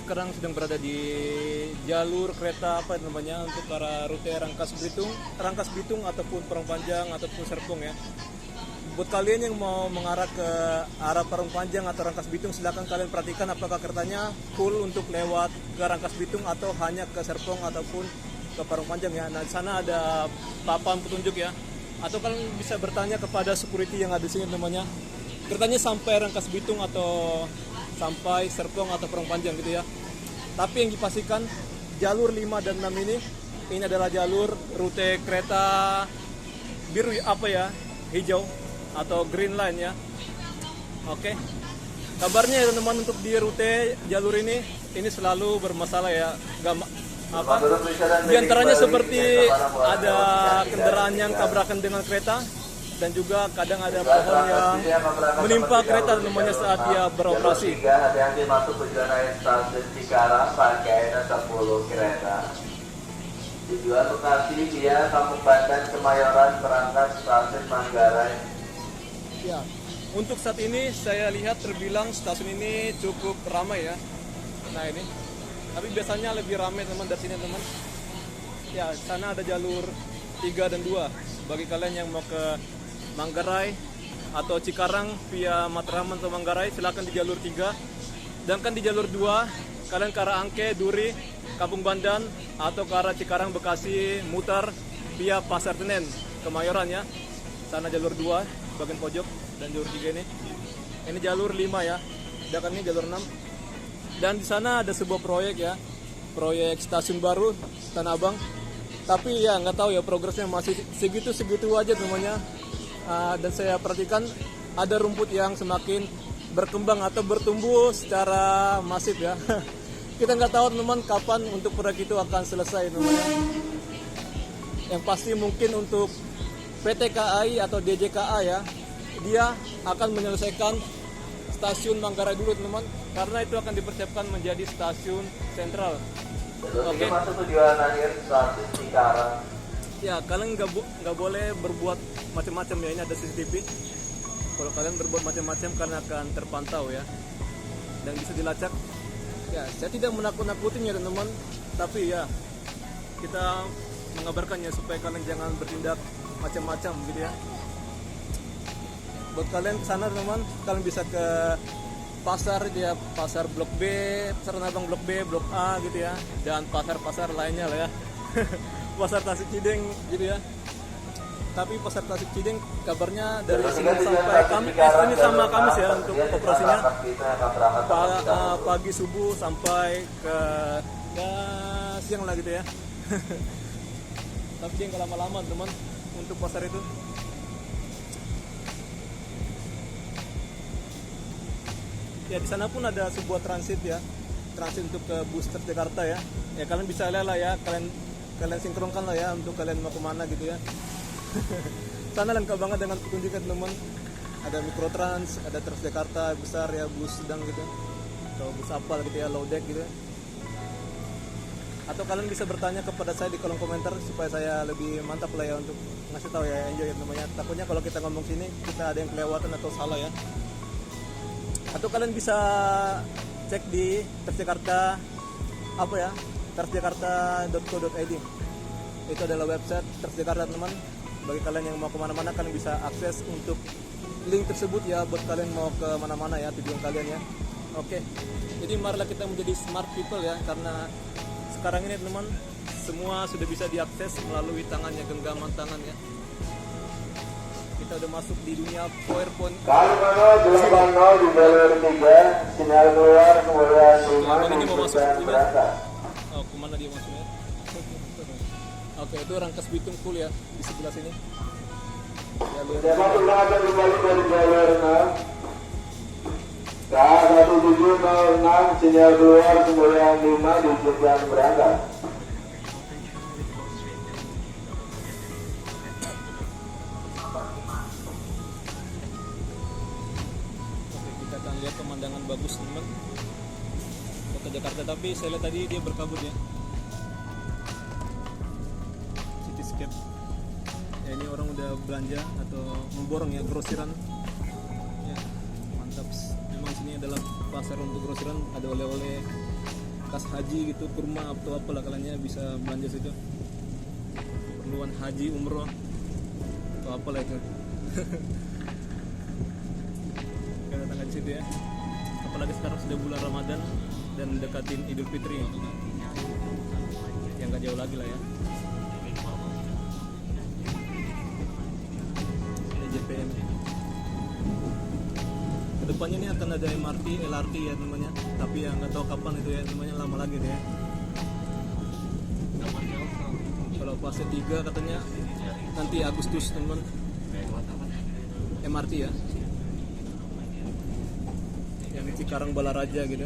sekarang sedang berada di jalur kereta apa namanya untuk arah rute Rangkas Bitung ataupun Parung Panjang ataupun Serpong ya. Buat kalian yang mau mengarah ke arah Parung Panjang atau Rangkas Bitung, silakan kalian perhatikan apakah keretanya full untuk lewat ke Rangkas Bitung atau hanya ke Serpong ataupun ke Parung Panjang ya. Nah, di sana ada papan petunjuk ya. Atau kalian bisa bertanya kepada security yang ada di sini namanya. Keretanya sampai Rangkas Bitung atau sampai Serpong atau Parung Panjang gitu ya. Tapi yang dipastikan jalur 5 dan 6 ini adalah jalur rute kereta biru apa ya, hijau atau green line ya. Oke. Kabarnya ya teman-teman, untuk di rute jalur ini selalu bermasalah ya. Di antaranya seperti ada kendaraan yang tabrakan dengan kereta, dan juga kadang ada pohon yang menimpa kereta namanya saat dia beroperasi. Hati-hati masuk tujuan akhir stasiun Cikarang, pakaian 10 kereta. Tujuan lokasi via Kampung Bandan, Kemayoran, berangkat stasiun Manggarai. Ya, untuk saat ini saya lihat terbilang stasiun ini cukup ramai ya. Nah ini, tapi biasanya lebih ramai teman dari sini teman. Ya, sana ada jalur 3 dan 2 bagi kalian yang mau ke Manggarai atau Cikarang via Matraman atau Manggarai, silakan di jalur 3. Sedangkan di jalur 2 kalian ke arah Angke, Duri, Kampung Bandan atau ke arah Cikarang, Bekasi, mutar via Pasar Senen, Kemayoran ya. Sana jalur 2 bagian pojok, dan jalur 3 ini. Ini jalur 5 ya. Sedangkan ini jalur 6. Dan di sana ada sebuah proyek ya. Proyek stasiun baru Tanah Abang. Tapi ya nggak tahu ya, progresnya masih segitu-segitu aja namanya. Dan saya perhatikan ada rumput yang semakin berkembang atau bertumbuh secara masif ya. Kita nggak tahu teman kapan untuk proyek itu akan selesai namanya. Yang pasti mungkin untuk PT KAI atau DJKA ya, dia akan menyelesaikan stasiun Manggarai dulu teman, karena itu akan dipersiapkan menjadi stasiun sentral. Oke. Masuk tujuan akhir stasiun Cikarang. Ya, kalian nggak boleh berbuat macam-macam ya. Ini ada CCTV. Kalau kalian berbuat macam-macam kalian akan terpantau ya, dan bisa dilacak. Ya, saya tidak menakut-nakutin ya teman-teman, tapi ya kita mengabarkannya supaya kalian jangan bertindak macam-macam gitu ya. Buat kalian kesana teman, kalian bisa ke pasar ya, pasar Blok B, pasar Tanah Abang Blok B, Blok A gitu ya, dan pasar-pasar lainnya lah ya. Pasar Tasik Cideng gitu ya. Tapi pasar Tasik Cideng kabarnya dari Senin sampai Kamis, ini sama Kamis ya untuk operasinya. Pagi subuh sampai ke siang lah gitu ya. Tapi jangan lama-lama teman untuk pasar itu. Ya, di sana pun ada sebuah transit ya. Transit untuk ke bus Transjakarta ya. Ya kalian bisa lihat lah ya, kalian sinkronkan lah ya untuk kalian mau kemana gitu ya. Sana lengkap banget dengan petunjuknya teman. Ada Mikrotrans, ada Transjakarta besar ya, bus sedang gitu, atau bus apa gitu ya, low deck gitu. Atau kalian bisa bertanya kepada saya di kolom komentar supaya saya lebih mantap lah ya untuk ngasih tahu ya, enjoy namanya. Takutnya kalau kita ngomong sini kita ada yang kelewatan atau salah ya. Atau kalian bisa cek di Transjakarta apa ya, transjakarta.co.id. Itu adalah website Transjakarta teman. Bagi kalian yang mau kemana-mana, kalian bisa akses untuk link tersebut ya, buat kalian mau ke mana-mana ya, tujuan kalian ya. Oke, jadi marilah kita menjadi smart people ya, karena sekarang ini teman, semua sudah bisa diakses melalui tangannya, genggaman tangan ya. Kita udah masuk di dunia PowerPoint. Kalimantan 80 di jalur 3, sinyal keluar kemudian 5 ini mau masuk berangkat. Oh, kemana dia masuknya? Oke, itu Rangkas Bitung full ya di sebelah sini. Sudah masuk berangkat kembali dari jalur 6. K1706 sinyal keluar kemudian 5 diizinkan berangkat. Oke, kita akan lihat pemandangan bagus teman kota Jakarta, tapi saya lihat tadi dia berkabut ya. Cityscape ya, ini orang udah belanja atau memborong ya, grosiran ya, mantap. Memang sini adalah pasar untuk grosiran, ada oleh-oleh, kas haji gitu, kurma atau apalah kalian bisa belanja situ. Keperluan haji, umroh atau apalah itu. Kita datang ke situ ya. Apalagi sekarang sudah bulan Ramadan dan mendekatin Idul Fitri. Yang gak jauh lagi lah ya. Ini JPM. Kedepannya ini akan ada MRT, LRT ya namanya. Tapi ya nggak tahu kapan itu ya, namanya lama lagi deh ya. Kalau fase 3 katanya nanti Agustus teman. MRT ya. Yang di Cikarang Balaraja gitu.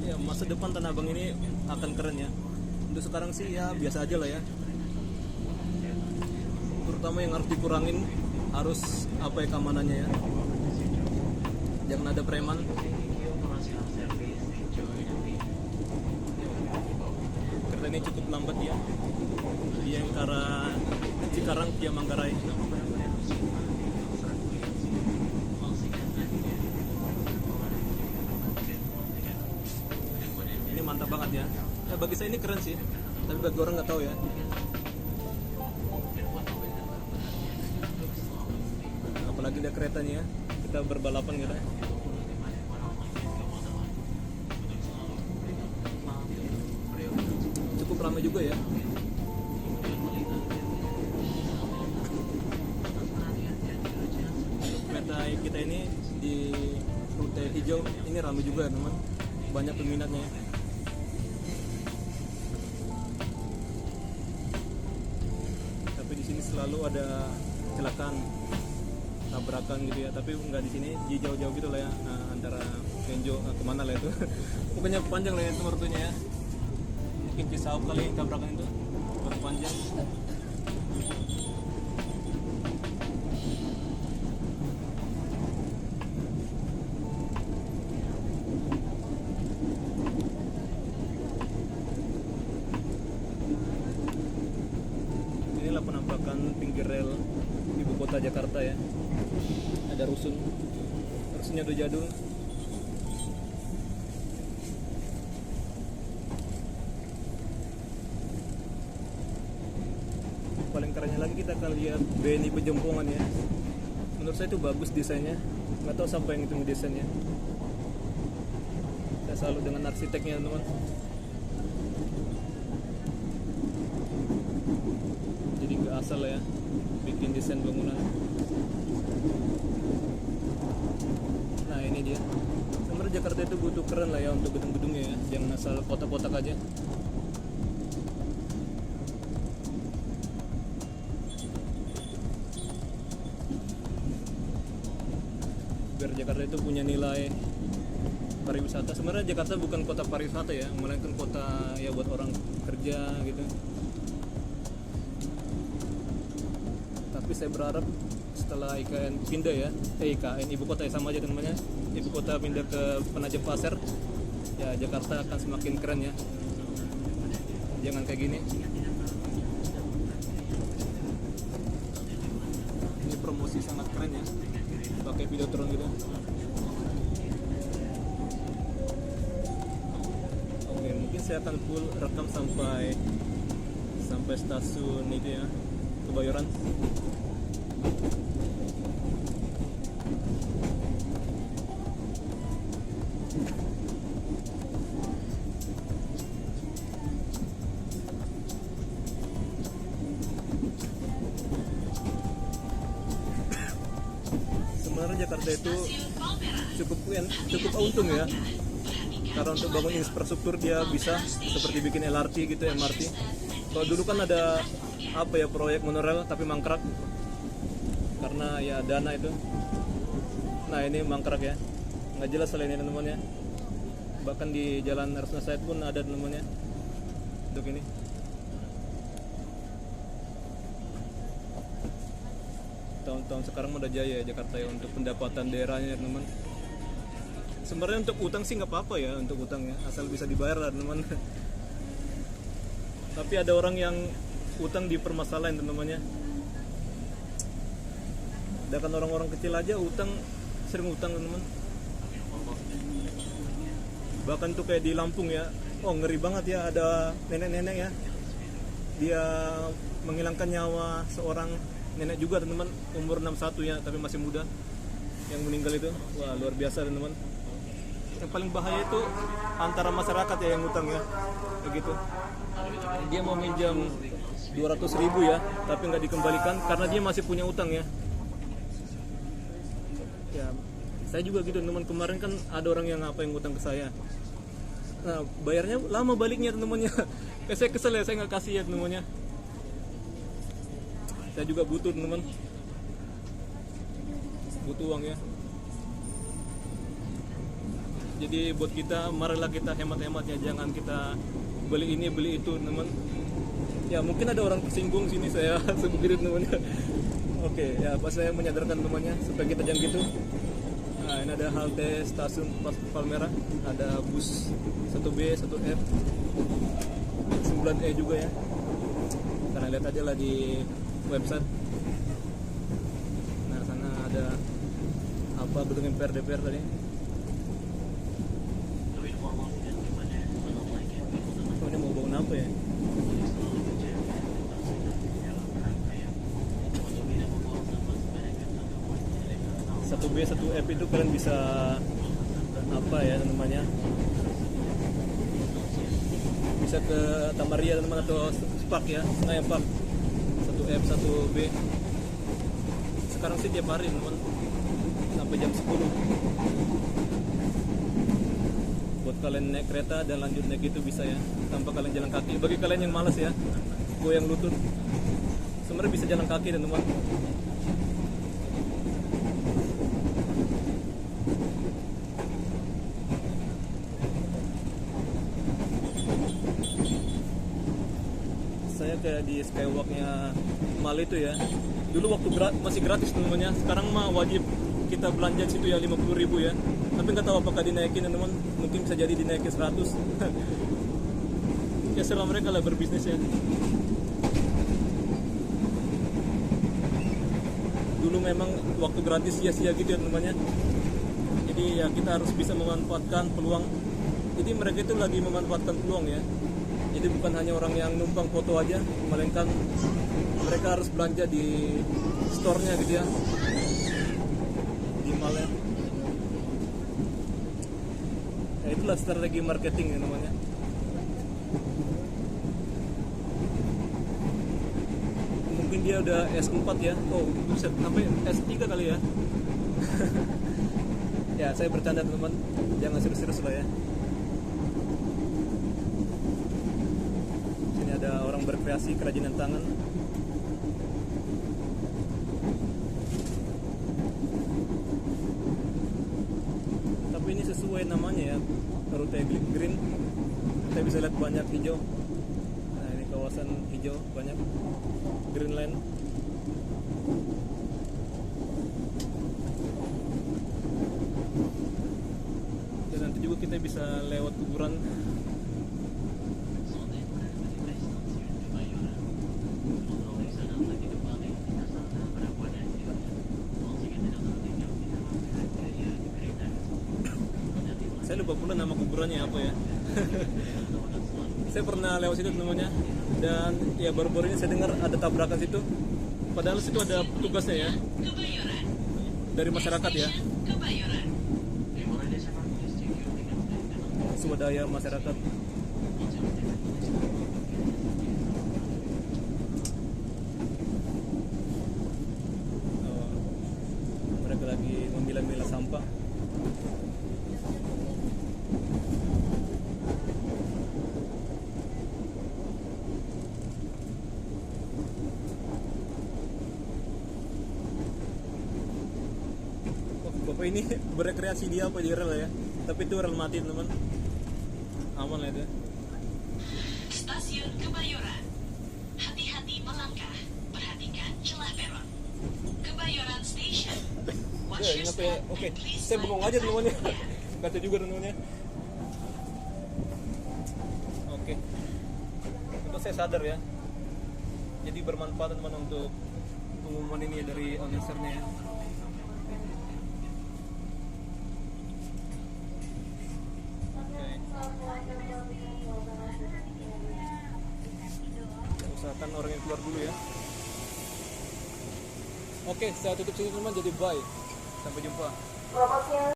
Ya, masa depan Tanah Abang ini akan keren ya. Untuk sekarang sih ya biasa aja lah ya. Terutama yang harus dikurangin harus apa ya, keamanannya ya. Jangan ada preman. Kereta ini cukup lambat ya. Dia yang ke arah Cikarang via Manggarai. Ini mantap banget ya. Bagi saya ini keren sih, tapi bagi orang nggak tahu ya. Apalagi ada keretanya ya, kita berbalapan gitu ya. Cukup ramai juga ya. Kereta kita ini di rute hijau ini ramai juga teman, banyak peminatnya ya. Selalu ada kecelakaan, tabrakan gitu ya, tapi nggak di sini, di jauh-jauh gitu lah ya, antara Kenjo kemana lah itu. Pokoknya panjang lah ya itu rutenya ya. Mungkin Cisauk kali tabrakan itu baru panjang. Inilah penampakan pinggir rel ibu kota Jakarta ya. Ada rusunnya udah jadul. Paling kerennya lagi kita akan lihat BNI Pejompongan ya. Menurut saya itu bagus desainnya. Nggak tahu siapa yang itu desainnya. Saya salut dengan arsiteknya teman. Jadi nggak asal ya bikin desain bangunan. Nah ini dia. Sebenarnya Jakarta itu butuh keren lah ya untuk gedung-gedungnya ya. Jangan asal kotak-kotak aja. Biar Jakarta itu punya nilai pariwisata. Sebenarnya Jakarta bukan kota pariwisata ya, melainkan kota ya buat orang kerja gitu. Tapi saya berharap setelah IKN pindah ya, IKN ibu kota ya sama aja namanya, ibu kota pindah ke Penajam Pasir, ya Jakarta akan semakin keren ya. Jangan kayak gini. Ini promosi sangat keren ya, pakai Videotron gitu. Oke, mungkin saya akan full rekam sampai stasiun itu ya, Kebayoran. Sebenarnya Jakarta itu cukup untung ya, karena untuk bangun infrastruktur dia bisa seperti bikin LRT gitu, MRT. Kalau dulu kan ada apa ya, proyek monorail tapi mangkrak karena ya dana itu. Nah ini mangkrak ya, nggak jelas selain ini teman-teman ya. Bahkan di Jalan Rasuna Said pun ada teman-teman ya untuk ini. Tahun-tahun sekarang udah jaya ya Jakarta ya untuk pendapatan daerahnya teman. Sebenarnya untuk utang sih nggak apa-apa ya, untuk utang ya, asal bisa dibayar lah teman. Tapi ada orang yang utang dipermasalahin teman-teman ya. Sedangkan orang-orang kecil aja sering utang teman-teman. Bahkan tuh kayak di Lampung ya, ngeri banget ya, ada nenek-nenek ya, dia menghilangkan nyawa seorang nenek juga teman-teman, umur 61 ya, tapi masih muda yang meninggal itu. Wah, luar biasa teman-teman. Yang paling bahaya itu antara masyarakat ya yang utang ya, begitu. Dia mau minjam 200.000 ya, tapi nggak dikembalikan karena dia masih punya utang ya. Ya, saya juga gitu teman. Kemarin kan ada orang yang ngutang ke saya. Nah, bayarnya lama baliknya teman-temannya. Saya kesel ya, saya nggak kasih ya teman-temannya. Saya juga butuh teman-teman, butuh uang ya. Jadi buat kita, marilah kita hemat-hemat ya, jangan kita beli ini beli itu teman. Ya mungkin ada orang tersinggung sini saya begitu teman-teman. Oke, ya pas saya menyadarkan temannya supaya kita jangan gitu. Nah, ini ada halte stasiun Palmerah, ada bus 1B, 1F, 9E juga ya. Karena lihat aja lah di website. Nah, sana ada apa, gedung MPR DPR tadi. Ini mau bangun apa ya? Satu B, 1F itu kalian bisa apa ya namanya? Bisa ke Tamaria teman atau Spark ya, Senayan Park. 1F, 1B. Sekarang sih tiap hari teman, sampai jam 10. Buat kalian naik kereta dan lanjut naik itu bisa ya, tanpa kalian jalan kaki. Bagi kalian yang malas ya, goyang lutut, sebenarnya bisa jalan kaki dan teman. Saya kayak di Skywalk-nya Mal itu ya. Dulu waktu masih gratis teman-teman ya. Sekarang mah wajib kita belanja di situ ya 50.000 ya. Tapi nggak tahu apakah dinaikin teman-teman. Mungkin bisa jadi dinaikin 100. Ya setelah mereka lah berbisnis ya. Dulu memang waktu gratis sia-sia gitu ya teman-teman ya. Jadi ya kita harus bisa memanfaatkan peluang. Jadi mereka itu lagi memanfaatkan peluang ya. Jadi bukan hanya orang yang numpang foto aja, melainkan mereka harus belanja di store-nya gitu ya, di mall-nya. Ya, itulah strategi marketing ya namanya. Mungkin dia udah S4 ya, bisa sampai S3 kali ya. Ya saya bercanda teman-teman, jangan serius-serius lah ya. Ada orang berkreasi kerajinan tangan. Tapi ini sesuai namanya ya, rute green. Kita bisa lihat banyak hijau. Nah ini kawasan hijau banyak, Greenland. Dan nanti juga kita bisa lewat kuburan. Saya lupa pula nama kuburannya apa ya. Saya pernah lewat situ namanya, dan ya baru-baru ini saya dengar ada tabrakan situ. Padahal situ ada petugasnya ya, dari masyarakat ya, swadaya masyarakat. Mereka lagi memilah-milah sampah. Bapak ini berekreasi dia apa di rel ya, tapi itu rel mati teman, aman lah itu. Stasiun Kebayoran, hati-hati melangkah, perhatikan celah peron. Kebayoran Station. Ya ini apa ya? Oke, saya bengong aja teman-temannya. Kata juga teman-temannya. Oke, itu saya sadar ya. Jadi bermanfaat teman untuk pengumuman ini dari announcernya ya. Usahakan orang yang keluar dulu ya. Oke, saya tutup sini teman, jadi bye. Sampai jumpa.